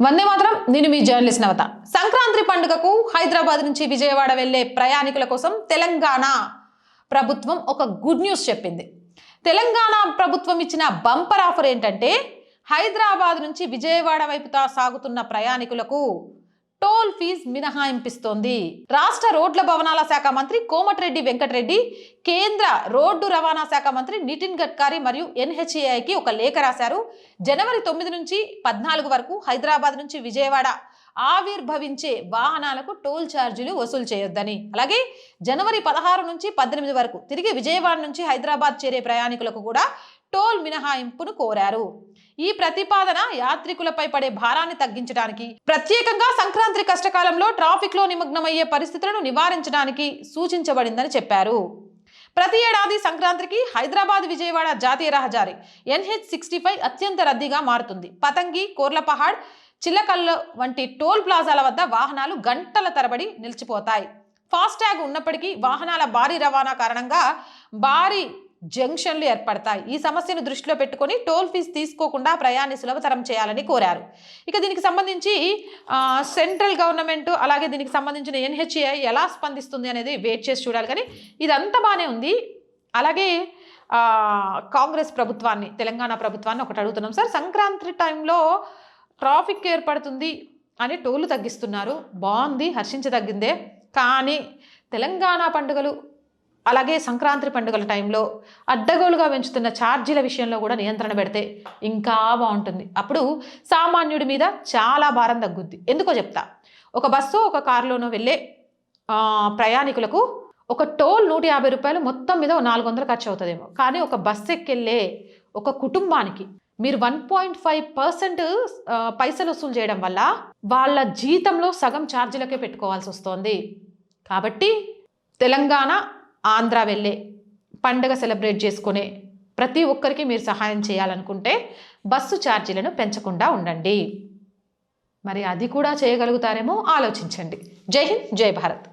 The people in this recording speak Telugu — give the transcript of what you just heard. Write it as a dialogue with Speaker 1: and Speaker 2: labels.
Speaker 1: వందే మాత్రం. నేను మీ జర్నలిస్ట్ నవత. సంక్రాంతి పండుగకు హైదరాబాద్ నుంచి విజయవాడ వెళ్లే ప్రయాణికుల కోసం తెలంగాణ ప్రభుత్వం ఒక గుడ్ న్యూస్ చెప్పింది. తెలంగాణ ప్రభుత్వం ఇచ్చిన బంపర్ ఆఫర్ ఏంటంటే, హైదరాబాద్ నుంచి విజయవాడ వైపు సాగుతున్న ప్రయాణికులకు టోల్ ఫీజ్ మినహాయింపిస్తోంది. రాష్ట్ర రోడ్ల భవనాల శాఖ మంత్రి కోమటిరెడ్డి వెంకటరెడ్డి, కేంద్ర రోడ్డు రవాణా శాఖ మంత్రి నితిన్ గడ్కరీ మరియు ఎన్హెచ్ఏఐకి ఒక లేఖ రాశారు. జనవరి 9 నుంచి 14 వరకు హైదరాబాద్ నుంచి విజయవాడ ఆవిర్భవించే వాహనాలకు టోల్ ఛార్జీలు వసూలు చేయొద్దని, అలాగే జనవరి 16 నుంచి 18 వరకు తిరిగి విజయవాడ నుంచి హైదరాబాద్ చేరే ప్రయాణికులకు కూడా టోల్ మినహాయింపును కోరారు. ఈ ప్రతిపాదన యాత్రికులపై పడే భారాన్ని తగ్గించడానికి, ప్రత్యేకంగా సంక్రాంతి కష్టకాలంలో ట్రాఫిక్ లో నిమగ్నమయ్యే పరిస్థితులను నివారించడానికి సూచించబడిందని చెప్పారు. ప్రతి ఏడాది సంక్రాంతికి హైదరాబాద్ విజయవాడ జాతీయ రహదారి NH-65 అత్యంత రద్దీగా మారుతుంది. పతంగి, కోర్లపహాడ్, చిల్లకల్లు వంటి టోల్ ప్లాజాల వద్ద వాహనాలు గంటల తరబడి నిలిచిపోతాయి. ఫాస్టాగ్ ఉన్నప్పటికీ వాహనాల భారీ రవాణా కారణంగా భారీ జంక్షన్లు ఏర్పడతాయి. ఈ సమస్యను దృష్టిలో పెట్టుకొని టోల్ ఫీజు తీసుకోకుండా ప్రయాణి సులభతరం చేయాలని కోరారు. ఇక దీనికి సంబంధించి సెంట్రల్ గవర్నమెంట్ అలాగే దీనికి సంబంధించిన NHAI ఎలా స్పందిస్తుంది అనేది వెయిట్ చేసి చూడాలి. కానీ ఇదంతా బాగానే ఉంది. అలాగే కాంగ్రెస్ ప్రభుత్వాన్ని, తెలంగాణ ప్రభుత్వాన్ని ఒకటి అడుగుతున్నాం. సార్, సంక్రాంతి టైంలో ట్రాఫిక్ ఏర్పడుతుంది అని టోలు తగ్గిస్తున్నారు, బాగుంది, హర్షించదగ్గిందే. కానీ తెలంగాణ పండుగలు అలాగే సంక్రాంతి పండుగల టైంలో అడ్డగోలుగా పెంచుతున్న ఛార్జీల విషయంలో కూడా నియంత్రణ పెడితే ఇంకా బాగుంటుంది. అప్పుడు సామాన్యుడి మీద చాలా భారం తగ్గుద్ది. ఎందుకో చెప్తా. ఒక బస్సు, ఒక కారులోనో వెళ్ళే ప్రయాణికులకు ఒక టోల్ 150 రూపాయలు, మొత్తం మీద 400 ఖర్చు అవుతుందేమో. కానీ ఒక బస్సు ఎక్కెళ్ళే ఒక కుటుంబానికి మీరు 1.5% పైసలు వసూలు చేయడం వల్ల వాళ్ళ జీతంలో సగం ఛార్జీలకే పెట్టుకోవాల్సి వస్తుంది. కాబట్టి తెలంగాణ, ఆంధ్ర వెళ్ళే పండుగ సెలబ్రేట్ చేసుకునే ప్రతి ఒక్కరికి మీరు సహాయం చేయాలనుకుంటే బస్సు ఛార్జీలను పెంచకుండా ఉండండి. మరి అది కూడా చేయగలుగుతారేమో ఆలోచించండి. జై హింద్, జై భారత్.